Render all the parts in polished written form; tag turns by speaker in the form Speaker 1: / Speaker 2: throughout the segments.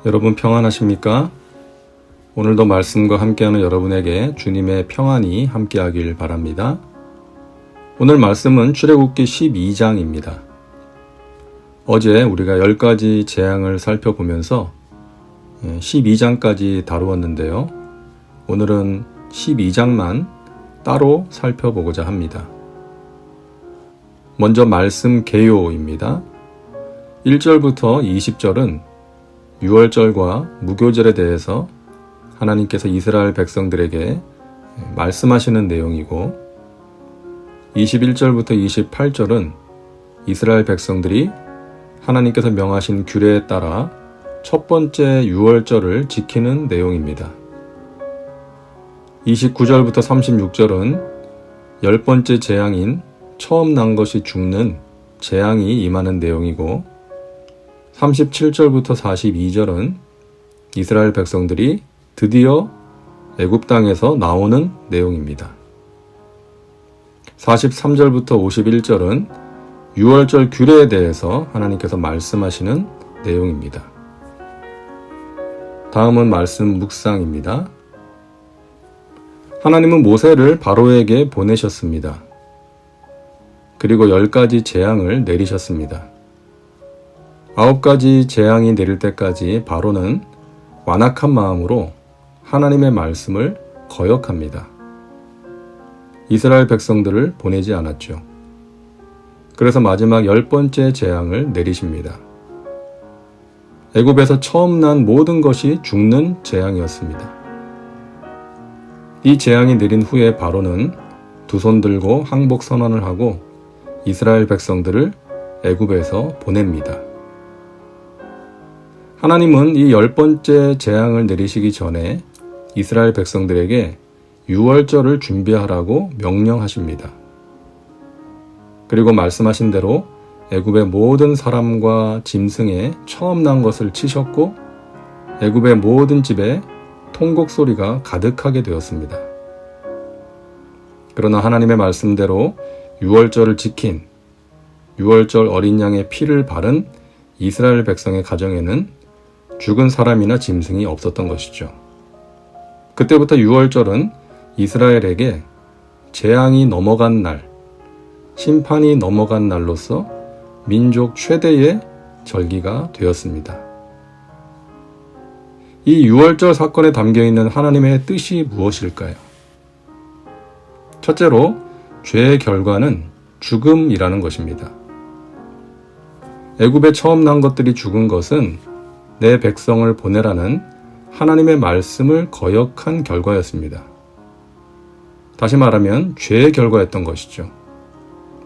Speaker 1: 여러분 평안하십니까? 오늘도 말씀과 함께하는 여러분에게 주님의 평안이 함께하길 바랍니다. 오늘 말씀은 출애굽기 12장입니다. 어제 우리가 10가지 재앙을 살펴보면서 12장까지 다루었는데요. 오늘은 12장만 따로 살펴보고자 합니다. 먼저 말씀 개요입니다. 1절부터 20절은 유월절과 무교절에 대해서 하나님께서 이스라엘 백성들에게 말씀하시는 내용이고, 21절부터 28절은 이스라엘 백성들이 하나님께서 명하신 규례에 따라 첫 번째 유월절을 지키는 내용입니다. 29절부터 36절은 10번째 재앙인 처음 난 것이 죽는 재앙이 임하는 내용이고, 37절부터 42절은 이스라엘 백성들이 드디어 애굽 땅에서 나오는 내용입니다. 43절부터 51절은 유월절 규례에 대해서 하나님께서 말씀하시는 내용입니다. 다음은 말씀 묵상입니다. 하나님은 모세를 바로에게 보내셨습니다. 그리고 10가지 재앙을 내리셨습니다. 9가지 재앙이 내릴 때까지 바로는 완악한 마음으로 하나님의 말씀을 거역합니다. 이스라엘 백성들을 보내지 않았죠. 그래서 마지막 10번째 재앙을 내리십니다. 애굽에서 처음 난 모든 것이 죽는 재앙이었습니다. 이 재앙이 내린 후에 바로는 두 손 들고 항복 선언을 하고 이스라엘 백성들을 애굽에서 보냅니다. 하나님은 이 10번째 재앙을 내리시기 전에 이스라엘 백성들에게 유월절을 준비하라고 명령하십니다. 그리고 말씀하신 대로 애굽의 모든 사람과 짐승에 처음 난 것을 치셨고, 애굽의 모든 집에 통곡 소리가 가득하게 되었습니다. 그러나 하나님의 말씀대로 유월절을 지킨, 유월절 어린 양의 피를 바른 이스라엘 백성의 가정에는 죽은 사람이나 짐승이 없었던 것이죠. 그때부터 유월절은 이스라엘에게 재앙이 넘어간 날, 심판이 넘어간 날로서 민족 최대의 절기가 되었습니다. 이 유월절 사건에 담겨있는 하나님의 뜻이 무엇일까요? 첫째로, 죄의 결과는 죽음이라는 것입니다. 애굽에 처음 난 것들이 죽은 것은 내 백성을 보내라는 하나님의 말씀을 거역한 결과였습니다. 다시 말하면 죄의 결과였던 것이죠.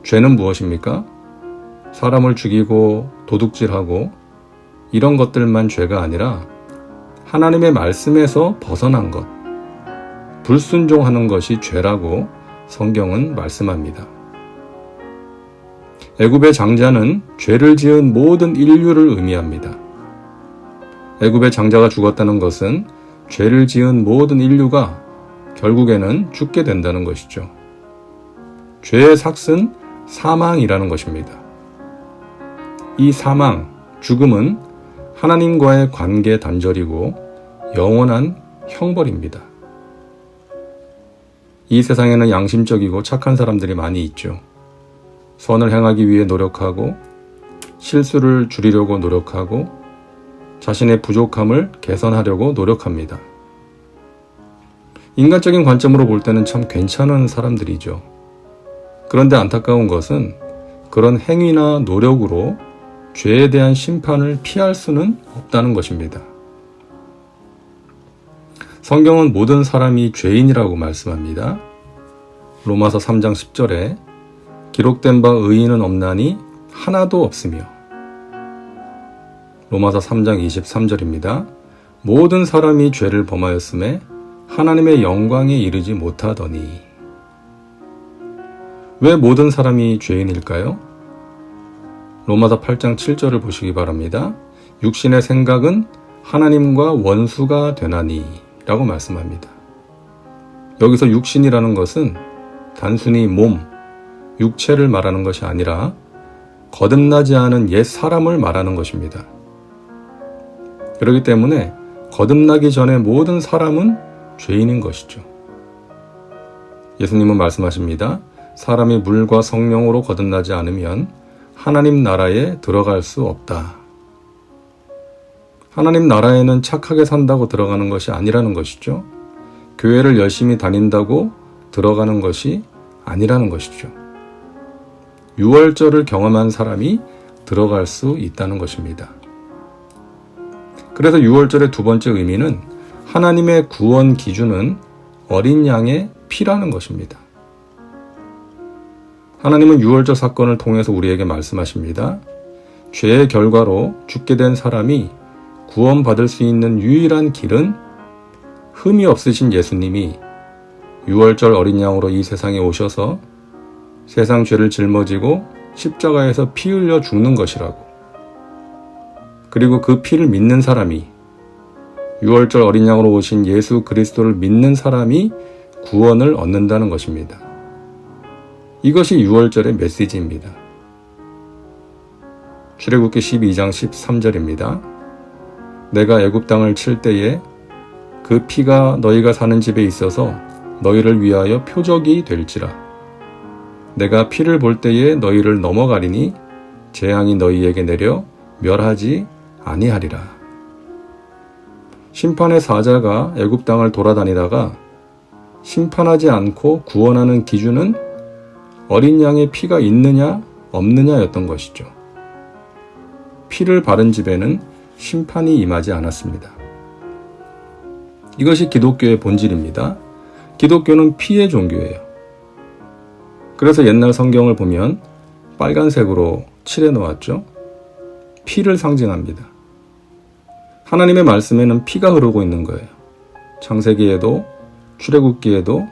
Speaker 1: 죄는 무엇입니까? 사람을 죽이고 도둑질하고 이런 것들만 죄가 아니라 하나님의 말씀에서 벗어난 것, 불순종하는 것이 죄라고 성경은 말씀합니다. 애굽의 장자는 죄를 지은 모든 인류를 의미합니다. 애굽의 장자가 죽었다는 것은 죄를 지은 모든 인류가 결국에는 죽게 된다는 것이죠. 죄의 삭은 사망이라는 것입니다. 이 사망, 죽음은 하나님과의 관계 단절이고 영원한 형벌입니다. 이 세상에는 양심적이고 착한 사람들이 많이 있죠. 선을 행하기 위해 노력하고 실수를 줄이려고 노력하고 자신의 부족함을 개선하려고 노력합니다. 인간적인 관점으로 볼 때는 참 괜찮은 사람들이죠. 그런데 안타까운 것은 그런 행위나 노력으로 죄에 대한 심판을 피할 수는 없다는 것입니다. 성경은 모든 사람이 죄인이라고 말씀합니다. 로마서 3장 10절에 기록된 바 의인은 없나니 하나도 없으며, 로마서 3장 23절입니다. 모든 사람이 죄를 범하였음에 하나님의 영광에 이르지 못하더니. 왜 모든 사람이 죄인일까요? 로마서 8장 7절을 보시기 바랍니다. 육신의 생각은 하나님과 원수가 되나니 라고 말씀합니다. 여기서 육신이라는 것은 단순히 몸, 육체를 말하는 것이 아니라 거듭나지 않은 옛 사람을 말하는 것입니다. 그렇기 때문에 거듭나기 전에 모든 사람은 죄인인 것이죠. 예수님은 말씀하십니다. 사람이 물과 성령으로 거듭나지 않으면 하나님 나라에 들어갈 수 없다. 하나님 나라에는 착하게 산다고 들어가는 것이 아니라는 것이죠. 교회를 열심히 다닌다고 들어가는 것이 아니라는 것이죠. 유월절을 경험한 사람이 들어갈 수 있다는 것입니다. 그래서 유월절의 두 번째 의미는 하나님의 구원 기준은 어린 양의 피라는 것입니다. 하나님은 유월절 사건을 통해서 우리에게 말씀하십니다. 죄의 결과로 죽게 된 사람이 구원받을 수 있는 유일한 길은 흠이 없으신 예수님이 유월절 어린 양으로 이 세상에 오셔서 세상 죄를 짊어지고 십자가에서 피 흘려 죽는 것이라고. 그리고 그 피를 믿는 사람이, 유월절 어린 양으로 오신 예수 그리스도를 믿는 사람이 구원을 얻는다는 것입니다. 이것이 유월절의 메시지입니다. 출애굽기 12장 13절입니다. 내가 애굽 땅을 칠 때에 그 피가 너희가 사는 집에 있어서 너희를 위하여 표적이 될지라. 내가 피를 볼 때에 너희를 넘어가리니 재앙이 너희에게 내려 멸하지 아니하리라. 심판의 사자가 애굽 땅을 돌아다니다가 심판하지 않고 구원하는 기준은 어린 양의 피가 있느냐 없느냐였던 것이죠. 피를 바른 집에는 심판이 임하지 않았습니다. 이것이 기독교의 본질입니다. 기독교는 피의 종교예요. 그래서 옛날 성경을 보면 빨간색으로 칠해 놓았죠. 피를 상징합니다. 하나님의 말씀에는 피가 흐르고 있는 거예요. 창세기에도, 출애굽기에도,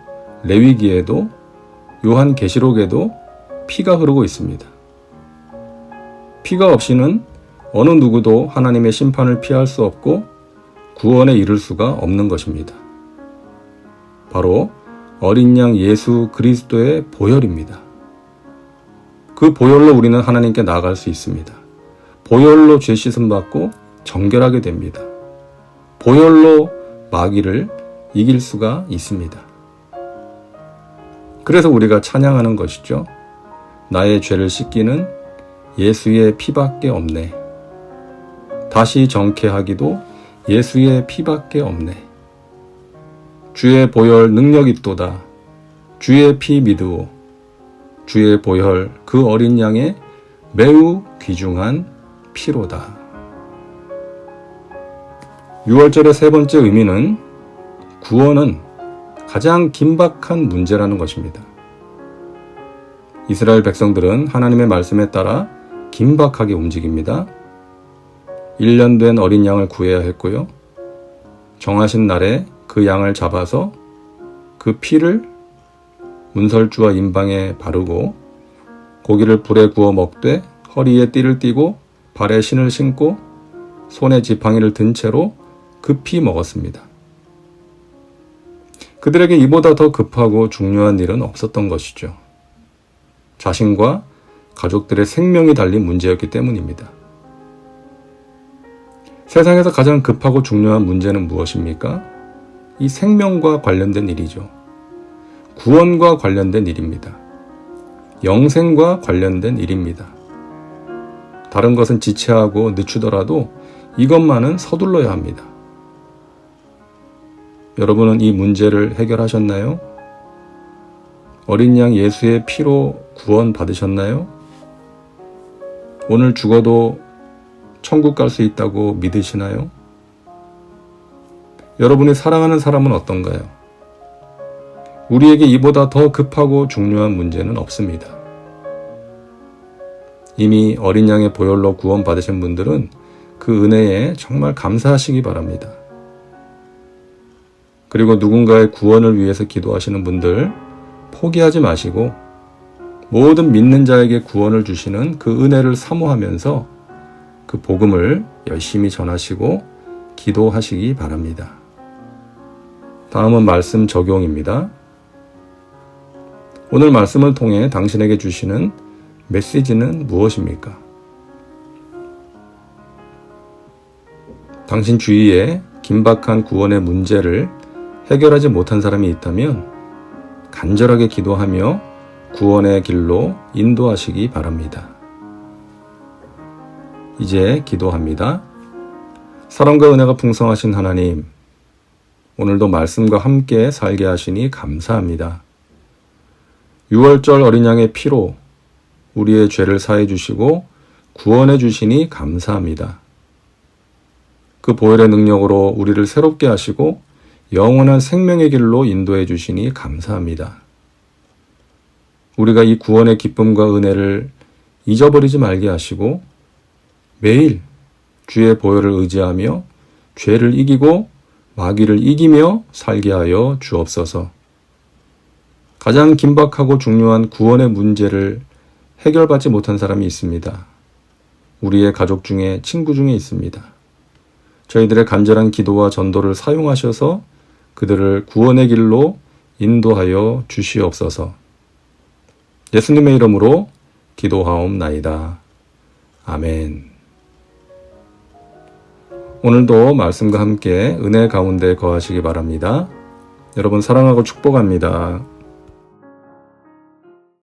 Speaker 1: 레위기에도, 요한계시록에도 피가 흐르고 있습니다. 피가 없이는 어느 누구도 하나님의 심판을 피할 수 없고 구원에 이를 수가 없는 것입니다. 바로 어린 양 예수 그리스도의 보혈입니다. 그 보혈로 우리는 하나님께 나아갈 수 있습니다. 보혈로 죄 씻음 받고 정결하게 됩니다. 보혈로 마귀를 이길 수가 있습니다. 그래서 우리가 찬양하는 것이죠. 나의 죄를 씻기는 예수의 피밖에 없네. 다시 정케하기도 예수의 피밖에 없네. 주의 보혈 능력 있도다. 주의 피 믿으오. 주의 보혈 그 어린 양의 매우 귀중한 피로다. 유월절의 세 번째 의미는 구원은 가장 긴박한 문제라는 것입니다. 이스라엘 백성들은 하나님의 말씀에 따라 긴박하게 움직입니다. 1년 된 어린 양을 구해야 했고요. 정하신 날에 그 양을 잡아서 그 피를 문설주와 임방에 바르고 고기를 불에 구워 먹되 허리에 띠를 띠고 발에 신을 신고 손에 지팡이를 든 채로 급히 먹었습니다. 그들에게 이보다 더 급하고 중요한 일은 없었던 것이죠. 자신과 가족들의 생명이 달린 문제였기 때문입니다. 세상에서 가장 급하고 중요한 문제는 무엇입니까? 이 생명과 관련된 일이죠. 구원과 관련된 일입니다. 영생과 관련된 일입니다. 다른 것은 지체하고 늦추더라도 이것만은 서둘러야 합니다. 여러분은 이 문제를 해결하셨나요? 어린 양 예수의 피로 구원 받으셨나요? 오늘 죽어도 천국 갈 수 있다고 믿으시나요? 여러분이 사랑하는 사람은 어떤가요? 우리에게 이보다 더 급하고 중요한 문제는 없습니다. 이미 어린 양의 보혈로 구원 받으신 분들은 그 은혜에 정말 감사하시기 바랍니다. 그리고 누군가의 구원을 위해서 기도하시는 분들 포기하지 마시고 모든 믿는 자에게 구원을 주시는 그 은혜를 사모하면서 그 복음을 열심히 전하시고 기도하시기 바랍니다. 다음은 말씀 적용입니다. 오늘 말씀을 통해 당신에게 주시는 메시지는 무엇입니까? 당신 주위에 긴박한 구원의 문제를 해결하지 못한 사람이 있다면 간절하게 기도하며 구원의 길로 인도하시기 바랍니다. 이제 기도합니다. 사랑과 은혜가 풍성하신 하나님, 오늘도 말씀과 함께 살게 하시니 감사합니다. 6월절 어린 양의 피로 우리의 죄를 사해 주시고 구원해 주시니 감사합니다. 그 보혈의 능력으로 우리를 새롭게 하시고 영원한 생명의 길로 인도해 주시니 감사합니다. 우리가 이 구원의 기쁨과 은혜를 잊어버리지 말게 하시고 매일 주의 보혈을 의지하며 죄를 이기고 마귀를 이기며 살게 하여 주옵소서. 가장 긴박하고 중요한 구원의 문제를 해결받지 못한 사람이 있습니다. 우리의 가족 중에, 친구 중에 있습니다. 저희들의 간절한 기도와 전도를 사용하셔서 그들을 구원의 길로 인도하여 주시옵소서. 예수님의 이름으로 기도하옵나이다. 아멘. 오늘도 말씀과 함께 은혜 가운데 거하시기 바랍니다. 여러분 사랑하고 축복합니다.